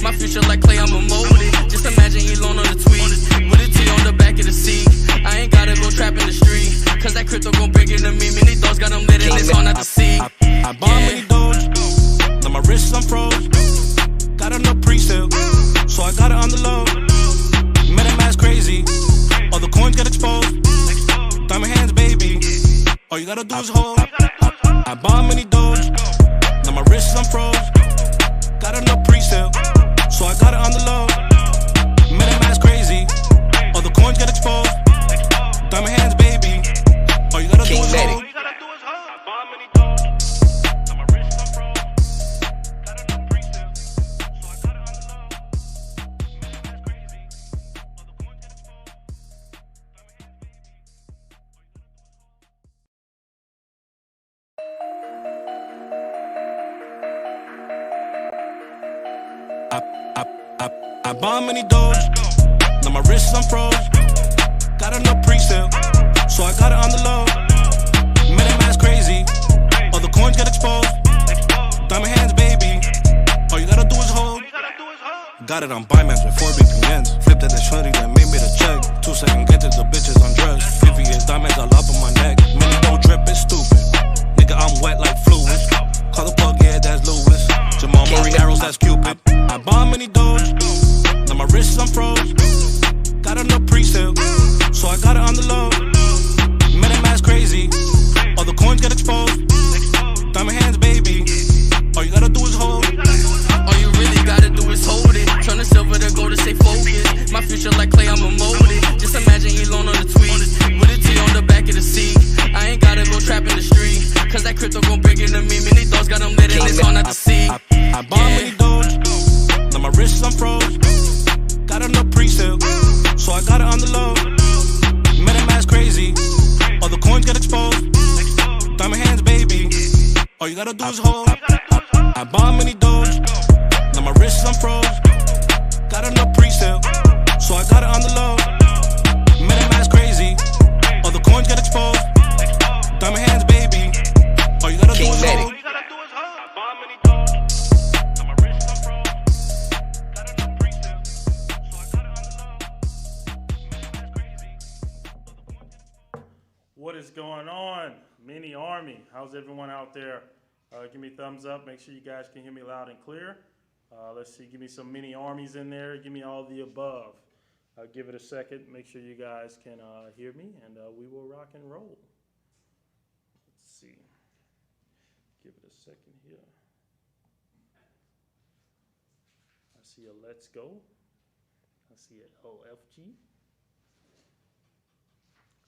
My future like clay, I'ma mold it. Just imagine Elon on the tweet, with a T on the back of the seat. I ain't gotta go trap in the street, cause that crypto gon' bring it to me. MiniDOGE got them lit and it's on out the sea. I bought MiniDOGE, now my wrists I'm froze. Got enough pre-sale, so I got it on the low. MetaMask crazy, all the coins get exposed. Diamond hands, baby, all you gotta do is hold. I bought MiniDOGE, now my wrists I'm froze. Got enough pre-sale, so I got it on the low. MetaMask crazy, all the coins get exposed. Diamond hands, baby, all you gotta do is hold. I bought MiniDOGE, now my wrists I'm froze. Got enough pre-sale, so I got it on the low. MetaMask crazy, all the coins get exposed. Diamond hands, baby, all you gotta do is hold. Got it on Binance with 4 VPNs. Flipped at the shorty, then made me the check. 2 second get to the bitches undressed. 50 years diamonds all up on my neck. MiniDOGE drip is stupid. Nigga, I'm wet like fluid. Call the plug, yeah, that's Lewis. Jamal Murray arrows, that's Cupid. I bought MiniDOGE, now my wrists I'm froze. Got enough pre-sale, so I got it on the low. MetaMask crazy, all the coins get exposed. Diamond hands, baby, all you gotta do is hold. All you really gotta do is hold it. Turn the silver to gold to stay focused. My future like clay, I'ma mold it. Just imagine Elon on the tweet, with a T on the back of the seat. I ain't gotta go trap in the street, cause that crypto gon' bring it to me. MiniDOGE got them lit and it's on out the sea. I bought MiniDOGE, now my wrists I'm froze. Got enough pre-sale, so I got it on the low. MetaMask crazy, all the coins get exposed. Diamond hands, baby, all you gotta do is hold. I bought MiniDOGE, now my wrists I'm froze. Got enough pre-sale, so I got it on the low. MetaMask crazy, all the coins get exposed. Diamond hands, baby, all you gotta do is hold. What is going on, Mini Army? How's everyone out there? Give me a thumbs up. Make sure you guys can hear me loud and clear. Let's see. Give me some Mini Armies in there. Give me all the above. Give it a second. Make sure you guys can hear me, and we will rock and roll. Let's see. Give it a second here. I see a let's go. I see an OFG.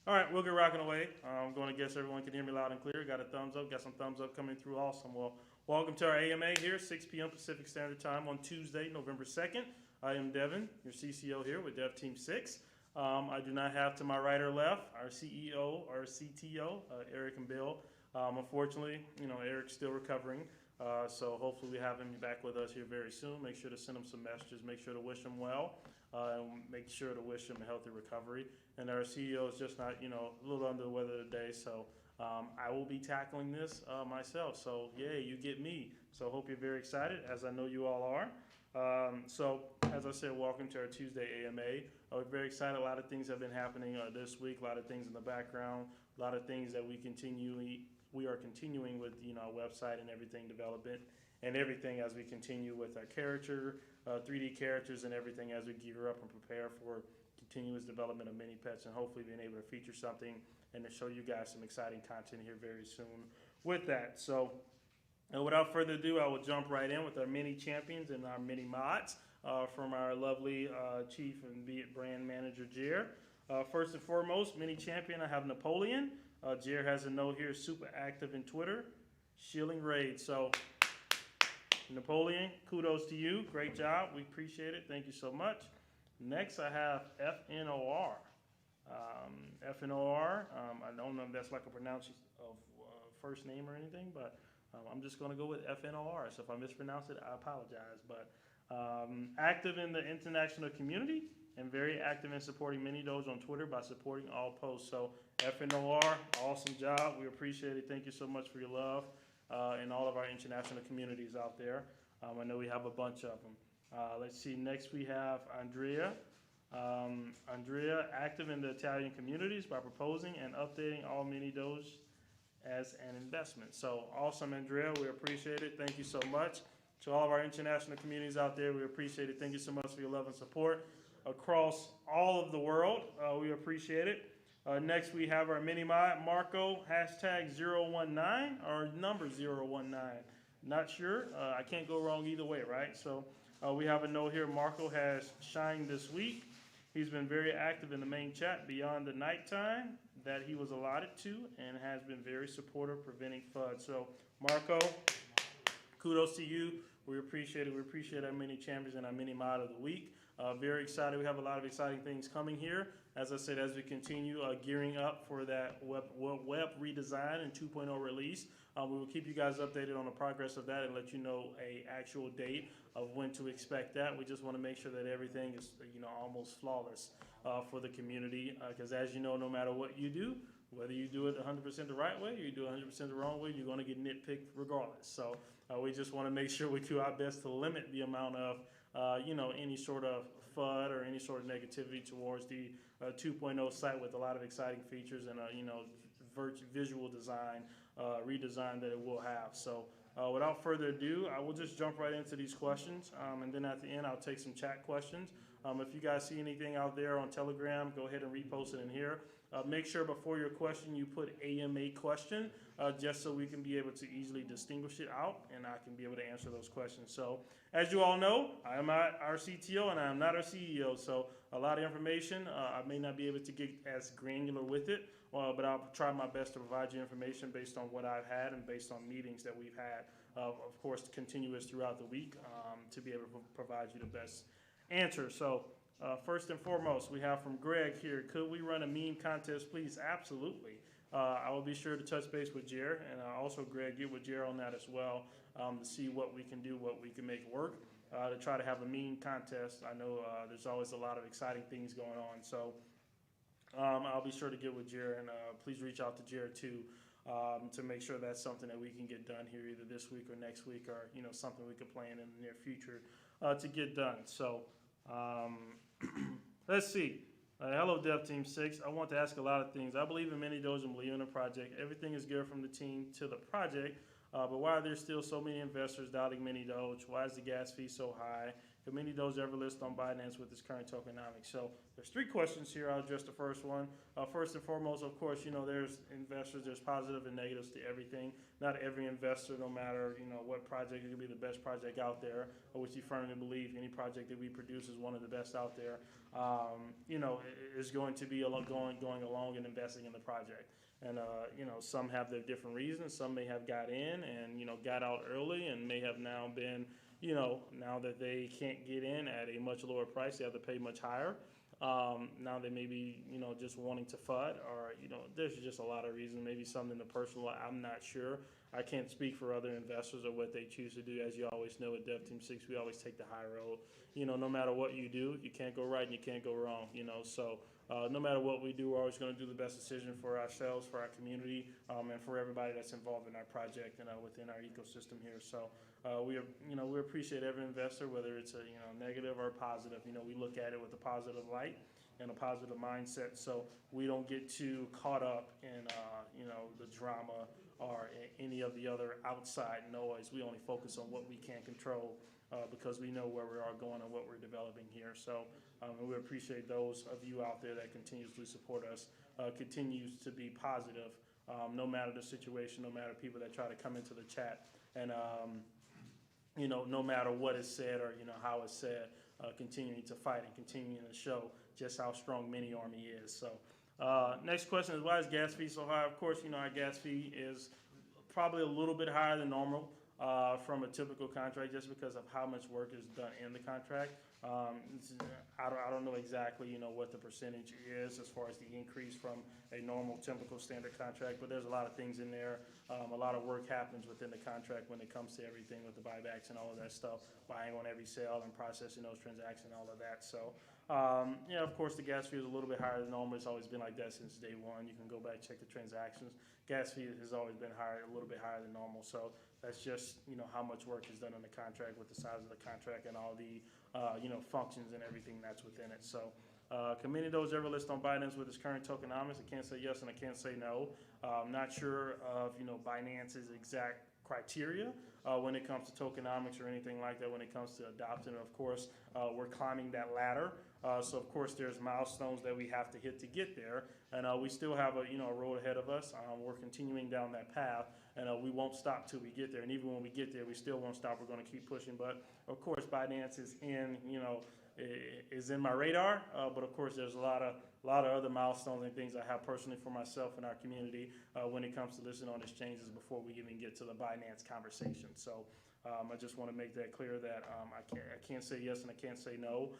All right, we'll get rocking away. I'm going to guess everyone can hear me loud and clear. Got a thumbs up. Got some thumbs up coming through. Awesome. Well, welcome to our AMA here, 6 p.m. Pacific Standard Time on Tuesday, November 2nd. I am Devin, your CCO here with Dev Team 6. I do not have to my right or left our CEO, our CTO, Eric and Bill. Unfortunately, Eric's still recovering. So hopefully we have him back with us here very soon. Make sure to send him some messages. Make sure to wish him well. And make sure to wish him a healthy recovery. And our CEO is just not, a little under the weather today. So I will be tackling this myself. So yay, you get me. So hope you're very excited, as I know you all are. So as I said, welcome to our Tuesday AMA. We're very excited. A lot of things have been happening this week. A lot of things in the background. A lot of things that we are continuing with our website and everything development and everything as we continue with our character, 3D characters and everything as we gear up and prepare for continuous development of mini pets and hopefully being able to feature something and to show you guys some exciting content here very soon with that. So without further ado, I will jump right in with our mini champions and our mini mods from our lovely chief and brand manager, Jer. First and foremost, mini champion, I have Napoleon. Jer has a note here, super active in Twitter, shilling raids. So Napoleon, kudos to you. Great job. We appreciate it. Thank you so much. Next, I have FNOR. FNOR, I don't know if that's like a pronunciation of first name or anything, but I'm just going to go with FNOR. So if I mispronounce it, I apologize. But active in the international community and very active in supporting MiniDOGE on Twitter by supporting all posts. So FNOR, awesome job. We appreciate it. Thank you so much for your love and all of our international communities out there. I know we have a bunch of them. Let's see. Next we have Andrea. Andrea, active in the Italian communities by proposing and updating all MiniDOGE as an investment. So awesome, Andrea. We appreciate it. Thank you so much. To all of our international communities out there, we appreciate it. Thank you so much for your love and support across all of the world. We appreciate it. Next, we have our mini mod, Marco, hashtag 019 or number 019. Not sure. I can't go wrong either way, right? So we have a note here. Marco has shined this week. He's been very active in the main chat beyond the nighttime that he was allotted to and has been very supportive preventing FUD. So, Marco, kudos to you. We appreciate it. We appreciate our mini champions and our mini mod of the week. Very excited. We have a lot of exciting things coming here. As I said, as we continue gearing up for that web redesign and 2.0 release, we will keep you guys updated on the progress of that and let you know a actual date of when to expect that. We just want to make sure that everything is, almost flawless for the community. Because as you know, no matter what you do, whether you do it 100% the right way or you do it 100% the wrong way, you're going to get nitpicked regardless. So we just want to make sure we do our best to limit the amount of any sort of FUD or any sort of negativity towards the 2.0 site with a lot of exciting features and visual design, redesign that it will have. So without further ado, I will just jump right into these questions, and then at the end I'll take some chat questions. If you guys see anything out there on Telegram, go ahead and repost it in here. Make sure before your question you put AMA question, just so we can be able to easily distinguish it out and I can be able to answer those questions. So as you all know, I am not our CTO and I am not our CEO, so a lot of information, I may not be able to get as granular with it, but I'll try my best to provide you information based on what I've had and based on meetings that we've had, of course, continuous throughout the week, to be able to provide you the best answer. So first and foremost, we have from Greg here, could we run a meme contest, please? Absolutely. I will be sure to touch base with Jer, and also Greg, get with Jer on that as well, to see what we can do, what we can make work, to try to have a meme contest. I know there's always a lot of exciting things going on, so I'll be sure to get with Jer, and please reach out to Jer too, to make sure that's something that we can get done here either this week or next week, or something we could plan in the near future to get done. So let's see. Hello, Dev Team 6. I want to ask a lot of things. I believe in MiniDOGE and believe in the project. Everything is good from the team to the project, but why are there still so many investors doubting MiniDOGE? Why is the gas fee so high? Could MiniDOGE ever list on Binance with its current tokenomics? So there's three questions here. I'll address the first one. First and foremost, of course, there's investors, there's positive and negatives to everything. Not every investor, no matter, what project, it could be the best project out there, which you firmly believe any project that we produce is one of the best out there, is going to be going along and investing in the project. And, some have their different reasons. Some may have got in and, got out early and may have now been, now that they can't get in at a much lower price, they have to pay much higher. Now they may be, just wanting to FUD, or, there's just a lot of reasons. Maybe something to personal, I'm not sure. I can't speak for other investors or what they choose to do. As you always know, at Dev Team 6, we always take the high road. No matter what you do, you can't go right and you can't go wrong, So no matter what we do, we're always going to do the best decision for ourselves, for our community, and for everybody that's involved in our project and within our ecosystem here. So we appreciate every investor, whether it's a negative or positive. We look at it with a positive light and a positive mindset, so we don't get too caught up in the drama or any of the other outside noise. We only focus on what we can control, because we know where we are going and what we're developing here. So and we appreciate those of you out there that continuously support us, continues to be positive, no matter the situation, no matter people that try to come into the chat, and no matter what is said or how it's said, continuing to fight and continuing to show just how strong Mini Army is. So next question is, why is gas fee so high? Of course, our gas fee is probably a little bit higher than normal from a typical contract, just because of how much work is done in the contract. I don't know exactly, what the percentage is as far as the increase from a normal typical standard contract, but there's a lot of things in there. A lot of work happens within the contract when it comes to everything with the buybacks and all of that stuff, buying on every sale and processing those transactions and all of that. So, of course, the gas fee is a little bit higher than normal. It's always been like that since day one. You can go back, check the transactions. Gas fee has always been higher, a little bit higher than normal. So That's just, how much work is done on the contract with the size of the contract and all the, functions and everything that's within it. So, can MiniDOGE ever list on Binance with its current tokenomics? I can't say yes and I can't say no. I'm not sure of, Binance's exact criteria when it comes to tokenomics or anything like that when it comes to adopting. Of course, we're climbing that ladder. So of course there's milestones that we have to hit to get there, and we still have a road ahead of us. We're continuing down that path, and we won't stop till we get there. And even when we get there, we still won't stop. We're going to keep pushing. But of course, Binance is in my radar. But of course, there's a lot of other milestones and things I have personally for myself and our community when it comes to listing on exchanges before we even get to the Binance conversation. So I just want to make that clear that I can't say yes and I can't say no.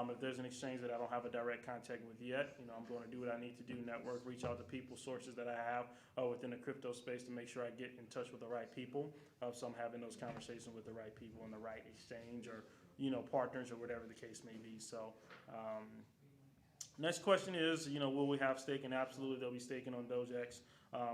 If there's an exchange that I don't have a direct contact with yet, I'm going to do what I need to do, network, reach out to people, sources that I have within the crypto space to make sure I get in touch with the right people. So I'm having those conversations with the right people in the right exchange or partners or whatever the case may be. So next question is, will we have staking? Absolutely, there'll be staking on DogeX.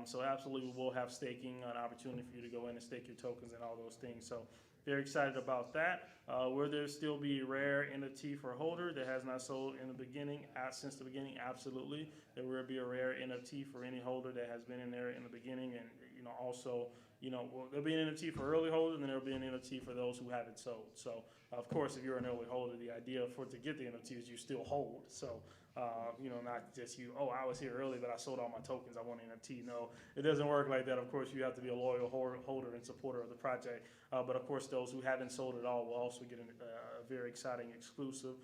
So absolutely, we will have staking, an opportunity for you to go in and stake your tokens and all those things. So very excited about that. Will there still be a rare NFT for a holder that has not sold in the beginning, since the beginning? Absolutely. There will be a rare NFT for any holder that has been in there in the beginning, and also, there'll be an NFT for early holders, and then there'll be an NFT for those who haven't sold. So of course, if you're an early holder, the idea to get the NFT is you still hold. So not just I was here early, but I sold all my tokens, I want an NFT. No, it doesn't work like that. Of course, you have to be a loyal holder and supporter of the project. But of course, those who haven't sold at all will also get a very exciting exclusive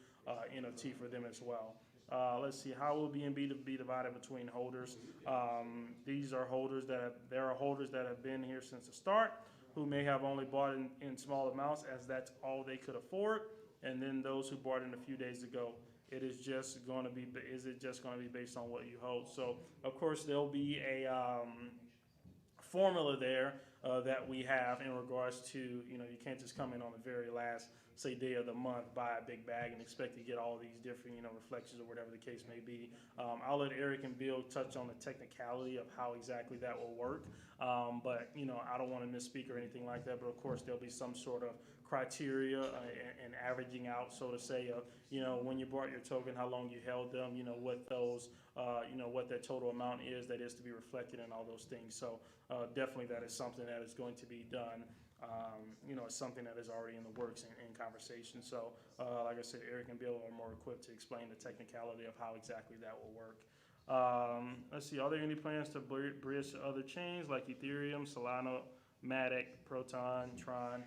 NFT for them as well. Let's see, how will BNB be divided between holders? These are holders there are holders that have been here since the start, who may have only bought in small amounts as that's all they could afford, and then those who bought in a few days ago. Is it just going to be based on what you hold? So of course there'll be a formula there that we have in regards to, you can't just come in on the very last, say, day of the month, buy a big bag and expect to get all these different, reflections or whatever the case may be. I'll let Eric and Bill touch on the technicality of how exactly that will work. But, I don't want to misspeak or anything like that, but of course there'll be some sort of criteria and averaging out, so to say, of, when you bought your token, how long you held them, what those, what that total amount is that is to be reflected and all those things. So definitely that is something that is going to be done. It's something that is already in the works in conversation. So like I said, Eric and Bill are more equipped to explain the technicality of how exactly that will work. Let's see, are there any plans to bridge to other chains like Ethereum, Solana, Matic, Proton, Tron?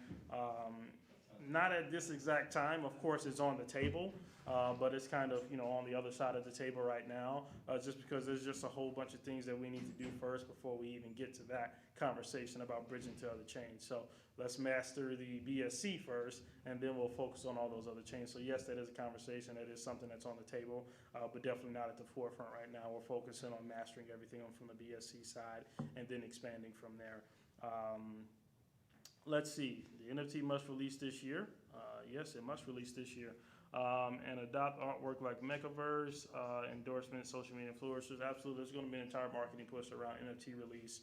Not at this exact time. Of course, it's on the table, but it's kind of, on the other side of the table right now, just because there's just a whole bunch of things that we need to do first before we even get to that conversation about bridging to other chains. So let's master the BSC first, and then we'll focus on all those other chains. So yes, that is a conversation. That is something that's on the table, but definitely not at the forefront right now. We're focusing on mastering everything from the BSC side and then expanding from there. Let's see, the NFT must release this year. Yes, it must release this year. And adopt artwork like Mechaverse, endorsement, social media influencers. Absolutely, there's going to be an entire marketing push around NFT release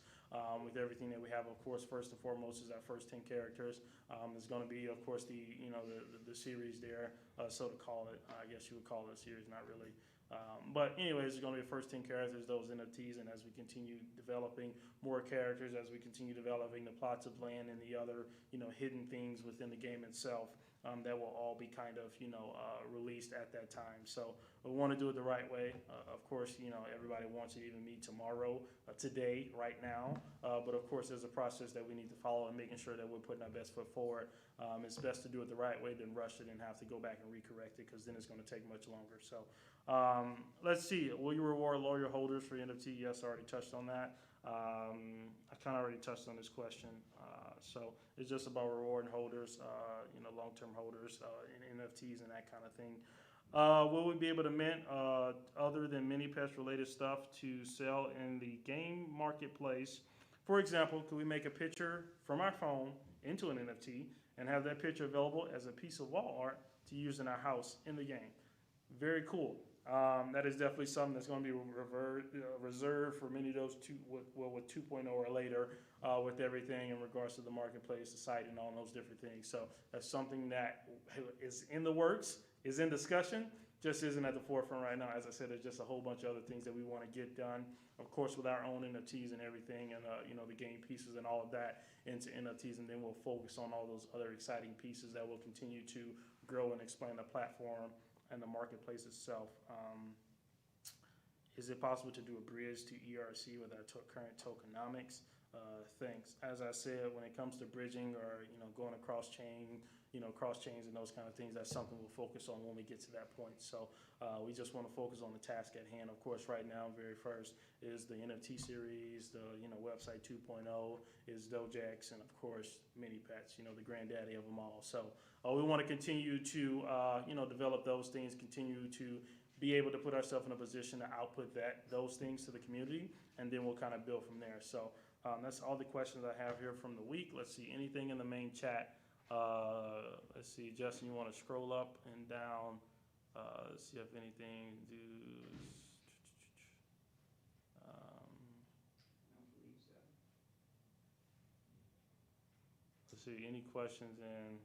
with everything that we have. Of course, first and foremost is our first 10 characters. There's going to be, of course, the series there, so to call it. I guess you would call it a series, not really. But anyways, there's going to be the first 10 characters, those NFTs, and as we continue developing more characters, as we continue developing the plots of land and the other, hidden things within the game itself, that will all be kind of, released at that time. So we want to do it the right way. Of course, everybody wants it even me tomorrow, today, right now. But of course, there's a process that we need to follow and making sure that we're putting our best foot forward. It's best to do it the right way than rush it and have to go back and recorrect it, because then it's going to take much longer. So let's see. Will you reward loyal holders for NFT? Yes, I already touched on that. I kind of already touched on this question. So it's just about rewarding holders, long-term holders in NFTs and that kind of thing. Will we be able to mint other than mini-pets related stuff to sell in the game marketplace? For example, could we make a picture from our phone into an NFT and have that picture available as a piece of wall art to use in our house in the game? Very cool. That is definitely something that's going to be reserved for MiniDOGE 2, with 2.0 or later, with everything in regards to the marketplace, the site, and all those different things. So that's something that is in the works, is in discussion, just isn't at the forefront right now. As I said, there's just a whole bunch of other things that we want to get done, of course, with our own NFTs and everything, and the game pieces and all of that into NFTs, and then we'll focus on all those other exciting pieces that will continue to grow and explain the platform and the marketplace itself. Is it possible to do a bridge to ERC with our current tokenomics? Thanks. As I said, when it comes to bridging or going across chains and those kind of things, that's something we'll focus on when we get to that point. So we just want to focus on the task at hand. Of course, right now, very first is the NFT series, the website 2.0 is DOGEX, and of course MiniPets, the granddaddy of them all. So we want to continue to develop those things, continue to be able to put ourselves in a position to output those things to the community, and then we'll kind of build from there. So that's all the questions I have here from the week. Let's see, anything in the main chat. Let's see, Justin, you want to scroll up and down. Let's see if anything let's see, any questions in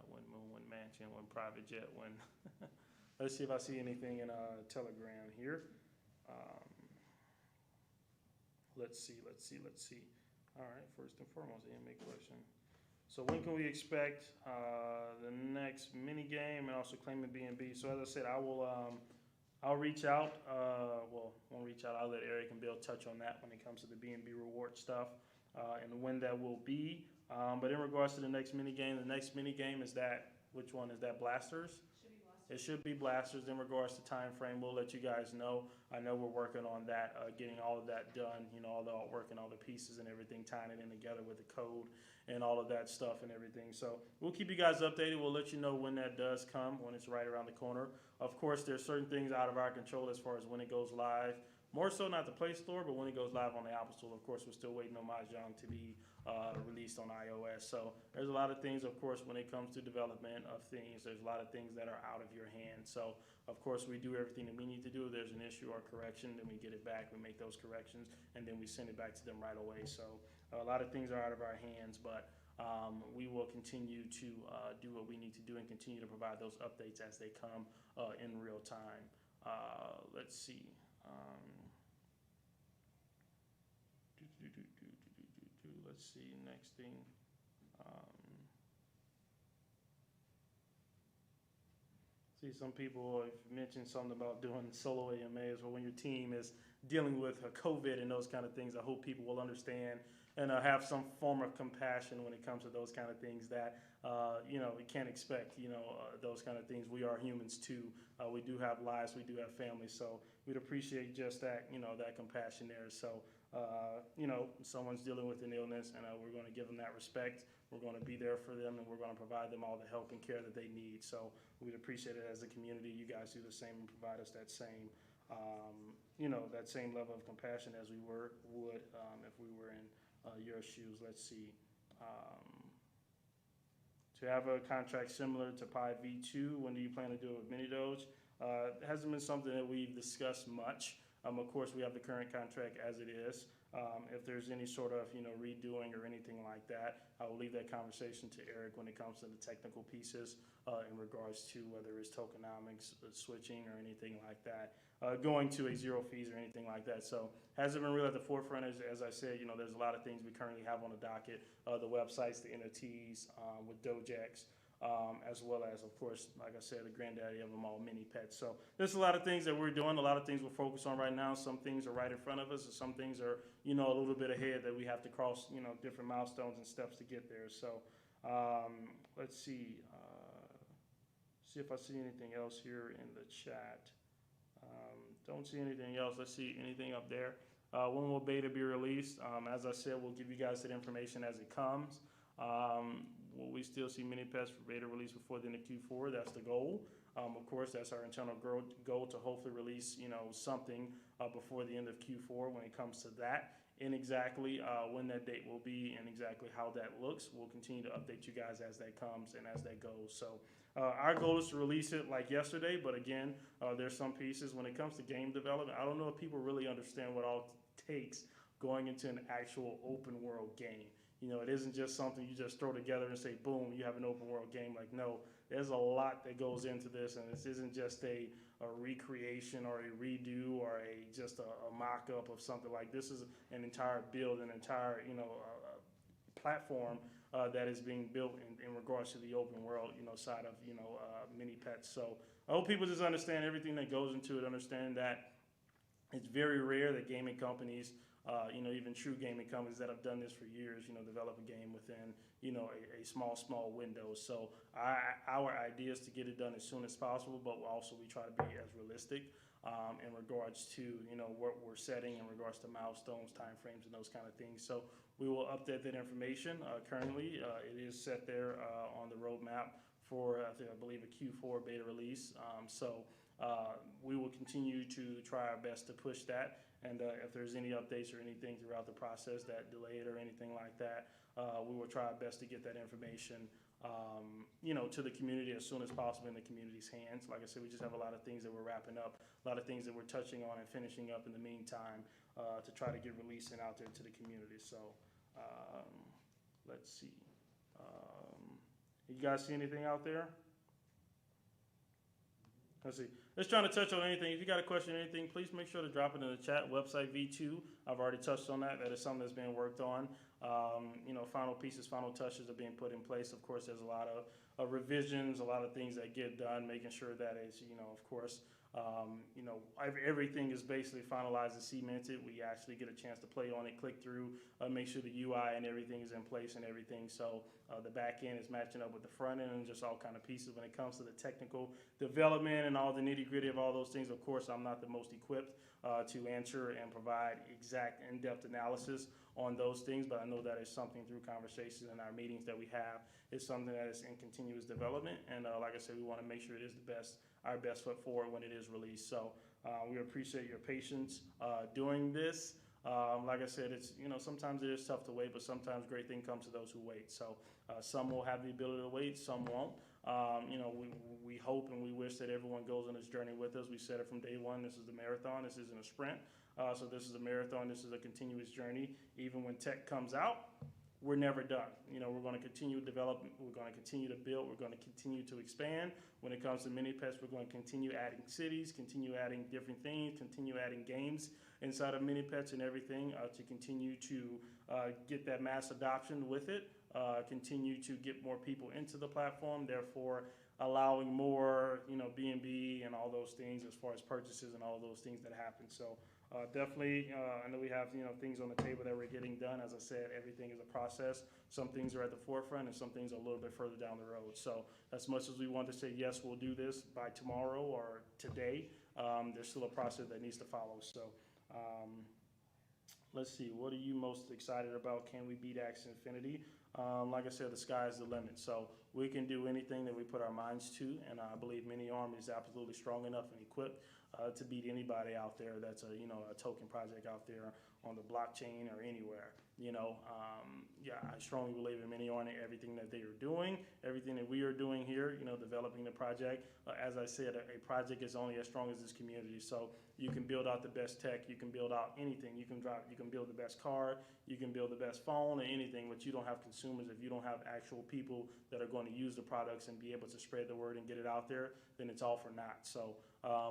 when Moon, when Mansion, when Private Jet, when let's see if I see anything in Telegram here. Let's see. All right, first and foremost, AMA question. So when can we expect the next mini game and also claiming B&B? So as I said, I'll reach out. Won't reach out. I'll let Eric and Bill touch on that when it comes to the B&B reward stuff and when that will be. But in regards to the next mini game is that, which one is that? Blasters? It should be Blasters. In regards to time frame, we'll let you guys know. I know we're working on that, getting all of that done, all the artwork and all the pieces and everything, tying it in together with the code and all of that stuff and everything. So we'll keep you guys updated. We'll let you know when that does come, when it's right around the corner. Of course, there's certain things out of our control as far as when it goes live. More so not the Play Store, but when it goes live on the Apple Store. Of course, we're still waiting on Mahjong to be released on iOS. So there's a lot of things, of course, when it comes to development of things. There's a lot of things that are out of your hands. So, of course, we do everything that we need to do. If there's an issue or correction, then we get it back. We make those corrections, and then we send it back to them right away. So a lot of things are out of our hands, but we will continue to do what we need to do and continue to provide those updates as they come in real time. Let's see. Let's see, next thing. See, some people have mentioned something about doing solo AMAs, or when your team is dealing with COVID and those kind of things. I hope people will understand and have some form of compassion when it comes to those kind of things that, we can't expect, those kind of things. We are humans too. We do have lives, we do have families, so we'd appreciate just that, that compassion there. So, someone's dealing with an illness, and we're going to give them that respect. We're going to be there for them, and we're going to provide them all the help and care that they need. So we'd appreciate it as a community. You guys do the same and provide us that same, that same level of compassion as we would if we were in your shoes. Let's see. To have a contract similar to Pi V2, when do you plan to do it with MiniDOGE? It hasn't been something that we've discussed much. Of course, we have the current contract as it is. If there's any sort of redoing or anything like that, I will leave that conversation to Eric when it comes to the technical pieces in regards to whether it's tokenomics, switching, or anything like that, going to a zero fees or anything like that. So hasn't been really at the forefront. As I said, there's a lot of things we currently have on the docket, the websites, the NFTs with DOGEX. As well as, of course, like I said, the granddaddy of them all, MiniPets. So there's a lot of things that we're doing, a lot of things we're focused on right now. Some things are right in front of us, and some things are, a little bit ahead that we have to cross, different milestones and steps to get there. So let's see. See if I see anything else here in the chat. Don't see anything else. Let's see anything up there. When will beta be released? As I said, we'll give you guys that information as it comes. Will we still see MiniPets for beta release before the end of Q4? That's the goal. Of course, that's our internal goal to hopefully release, something before the end of Q4 when it comes to that. And exactly when that date will be and exactly how that looks, we'll continue to update you guys as that comes and as that goes. So Our goal is to release it like yesterday, but again, there's some pieces when it comes to game development. I don't know if people really understand what all it takes going into an actual open world game. You know, it isn't just something you just throw together and say, boom, you have an open world game. Like, no, there's a lot that goes into this, and this isn't just a recreation or a redo or just a mock-up of something. Like, this is an entire build, an entire, platform that is being built in regards to the open world, side of, mini pets. So I hope people just understand everything that goes into it, understand that it's very rare that gaming companies, even true gaming companies that have done this for years, develop a game within, a small window. So our idea is to get it done as soon as possible, but also we try to be as realistic in regards to, what we're setting in regards to milestones, timeframes, and those kind of things. So we will update that information. Currently, it is set there on the roadmap for, I believe, a Q4 beta release. We will continue to try our best to push that. And if there's any updates or anything throughout the process that delay it or anything like that, we will try our best to get that information, to the community as soon as possible in the community's hands. Like I said, we just have a lot of things that we're wrapping up, a lot of things that we're touching on and finishing up in the meantime to try to get releasing out there to the community. So let's see. You guys see anything out there? Let's see. Let's try to touch on anything. If you got a question or anything, please make sure to drop it in the chat. Website V2, I've already touched on that. That is something that's being worked on. Final pieces, final touches are being put in place. Of course, there's a lot of revisions, a lot of things that get done, making sure that it's, of course, everything is basically finalized and cemented. We actually get a chance to play on it, click through, make sure the UI and everything is in place and everything. So the back end is matching up with the front end and just all kind of pieces. When it comes to the technical development and all the nitty gritty of all those things, of course, I'm not the most equipped to answer and provide exact in-depth analysis on those things, but I know that is something through conversations and our meetings that we have. It's something that is in continuous development. And like I said, we want to make sure it is our best foot forward when it is released. So we appreciate your patience doing this. Like I said, it's, sometimes it is tough to wait, but sometimes great thing comes to those who wait. So some will have the ability to wait, some won't. We hope and we wish that everyone goes on this journey with us. We said it from day one. This is the marathon. This isn't a sprint. So this is a marathon. This is a continuous journey. Even when tech comes out, we're never done. We're going to continue to develop. We're going to continue to build. We're going to continue to expand. When it comes to mini pets, we're going to continue adding cities, continue adding different things, continue adding games inside of mini pets and everything to continue to get that mass adoption with it, continue to get more people into the platform, therefore allowing more, B&B and all those things as far as purchases and all those things that happen. So definitely, I know we have, things on the table that we're getting done. As I said, everything is a process. Some things are at the forefront and some things are a little bit further down the road. So as much as we want to say, yes, we'll do this by tomorrow or today, there's still a process that needs to follow. So let's see, what are you most excited about? Can we beat Axie Infinity? Like I said, the sky is the limit. So we can do anything that we put our minds to, and I believe MiniArm is absolutely strong enough and equipped to beat anybody out there that's a token project out there on the blockchain or anywhere. I strongly believe in MiniArm and everything that they are doing, everything that we are doing here, developing the project. As I said, a project is only as strong as its community. So you can build out the best tech, you can build out anything, you can build the best car, you can build the best phone or anything, but you don't have consumers. If you don't have actual people that are going to use the products and be able to spread the word and get it out there, then it's all for naught. So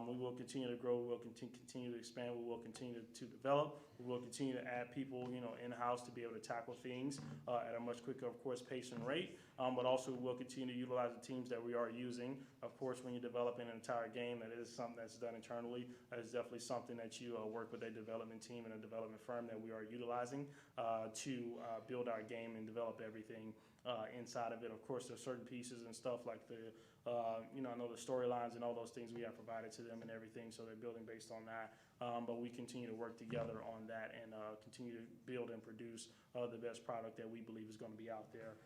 we will continue to grow, we will continue to expand, we will continue to develop, we will continue to add people, in-house to be able to tackle things at a much quicker, of course, pace and rate, but also we will continue to utilize the teams that we are using. Of course, when you're developing an entire game, that is something that's done internally. That is definitely something that you work with a development team and a development firm that we are utilizing to build our game and develop everything inside of it. Of course, there's certain pieces and stuff like I know the storylines and all those things we have provided to them and everything, so they're building based on that. But we continue to work together on that and continue to build and produce the best product that we believe is going to be out there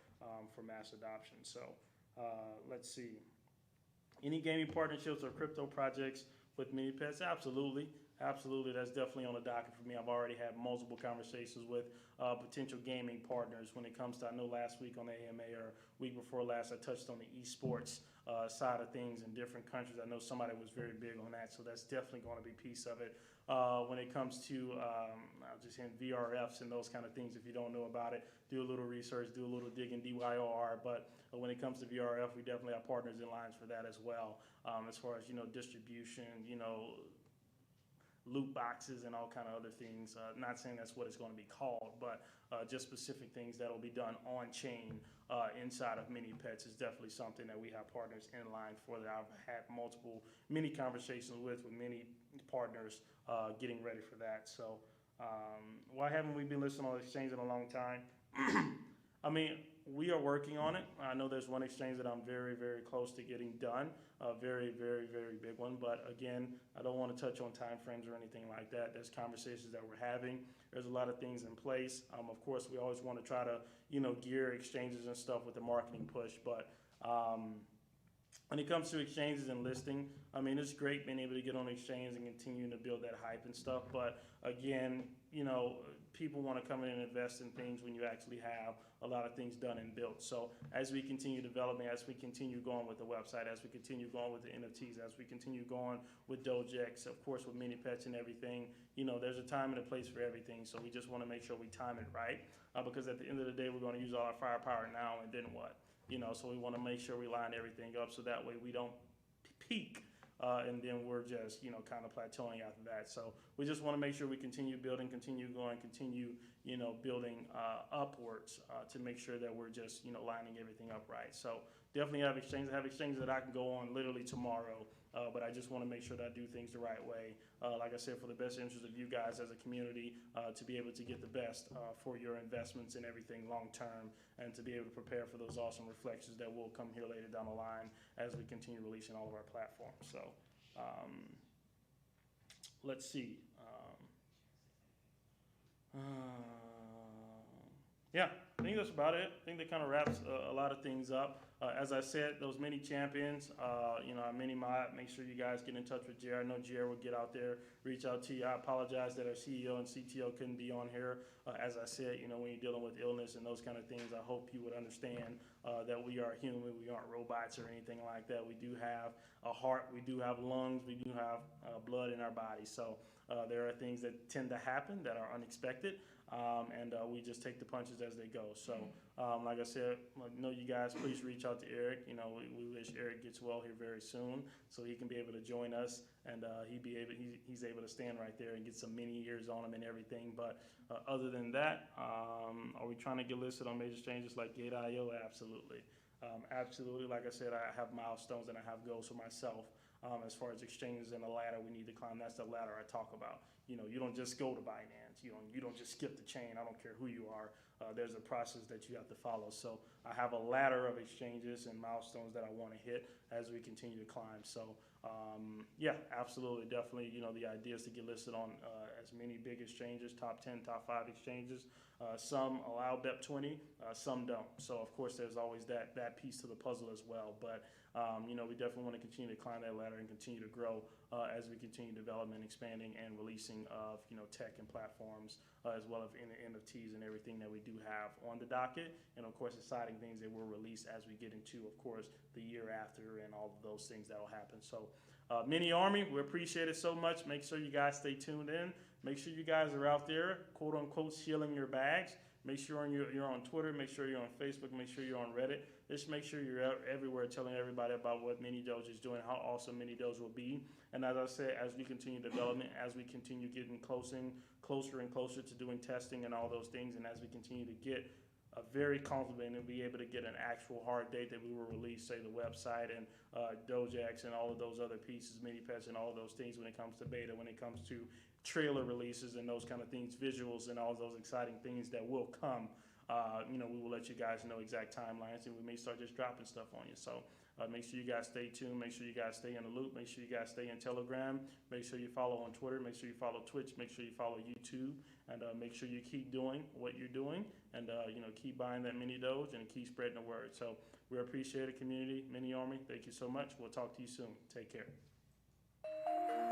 for mass adoption. So let's see. Any gaming partnerships or crypto projects with mini pets? Absolutely. absolutely. That's definitely on the docket for me. I've already had multiple conversations with potential gaming partners when it comes to, I know last week on the AMA or week before last, I touched on the esports side of things in different countries. I know somebody was very big on that, so that's definitely going to be a piece of it. When it comes to, I'll just hint VRFs and those kind of things, if you don't know about it, do a little research, do a little digging, DYOR. But when it comes to VRF, we definitely have partners in lines for that as well. As far as, distribution, loot boxes and all kind of other things. Not saying that's what it's going to be called, but just specific things that will be done on chain inside of Mini Pets is definitely something that we have partners in line for, that I've had multiple mini conversations with many partners getting ready for that. So why haven't we been listed on the exchange in a long time? I mean, we are working on it. I know there's one exchange that I'm very, very close to getting done. A very, very, very big one. But again, I don't want to touch on time frames or anything like that. There's conversations that we're having. There's a lot of things in place. Of course, we always want to try to, gear exchanges and stuff with the marketing push. But when it comes to exchanges and listing, I mean, it's great being able to get on exchange and continue to build that hype and stuff. But again, people want to come in and invest in things when you actually have a lot of things done and built. So as we continue developing, as we continue going with the website, as we continue going with the NFTs, as we continue going with DOGEX, of course with Mini Pets and everything, there's a time and a place for everything. So we just want to make sure we time it right, because at the end of the day, we're going to use all our firepower now, and then what? So we want to make sure we line everything up so that way we don't peak and then we're just, kind of plateauing after that. So we just want to make sure we continue building, continue going, continue, building upwards to make sure that we're just, lining everything up right. So definitely have exchanges. I have exchanges that I can go on literally tomorrow, but I just want to make sure that I do things the right way. Like I said, for the best interest of you guys as a community, to be able to get the best for your investments and everything long term, and to be able to prepare for those awesome reflections that will come here later down the line as we continue releasing all of our platforms. So let's see. Yeah, I think that's about it. I think that kind of wraps a lot of things up. As I said, those mini champions, our mini mod, make sure you guys get in touch with Jared. I know Jared will get out there, reach out to you. I apologize that our CEO and CTO couldn't be on here. As I said, when you're dealing with illness and those kind of things, I hope you would understand that we are human. We aren't robots or anything like that. We do have a heart, we do have lungs, we do have blood in our body. So there are things that tend to happen that are unexpected. And we just take the punches as they go. So, like I said, you guys, please reach out to Eric. We wish Eric gets well here very soon, so he can be able to join us, and he's able to stand right there and get some mini years on him and everything. But other than that, are we trying to get listed on major exchanges like Gate.io? Absolutely. Absolutely. Like I said, I have milestones and I have goals for myself. As far as exchanges and the ladder we need to climb, that's the ladder I talk about. You don't just go to Binance. You don't just skip the chain. I don't care who you are. There's a process that you have to follow. So I have a ladder of exchanges and milestones that I want to hit as we continue to climb. So yeah, absolutely, definitely. The idea is to get listed on as many big exchanges, top 10, top 5 exchanges. Some allow BEP20, some don't. So of course, there's always that piece to the puzzle as well. But we definitely want to continue to climb that ladder and continue to grow as we continue development, expanding, and releasing of tech and platforms, as well as NFTs and everything that we do have on the docket, and of course exciting things that will release as we get into, of course, the year after and all of those things that will happen. So Mini Army, we appreciate it so much. Make sure you guys stay tuned in. Make sure you guys are out there, quote unquote, shilling your bags. Make sure you're on Twitter. Make sure you're on Facebook. Make sure you're on Reddit. Just make sure you're everywhere telling everybody about what MiniDOGE is doing, how awesome MiniDOGE will be. And as I said, as we continue development, as we continue getting closer and closer to doing testing and all those things, and as we continue to get very confident and be able to get an actual hard date that we will release, say the website and DOGEX and all of those other pieces, Mini Pets and all of those things when it comes to beta, when it comes to trailer releases and those kind of things, visuals and all those exciting things that will come. We will let you guys know exact timelines, and we may start just dropping stuff on you. So make sure you guys stay tuned. Make sure you guys stay in the loop. Make sure you guys stay in Telegram. Make sure you follow on Twitter. Make sure you follow Twitch. Make sure you follow YouTube. And make sure you keep doing what you're doing. And, keep buying that MiniDOGE and keep spreading the word. So we appreciate it, community. Mini Army, thank you so much. We'll talk to you soon. Take care.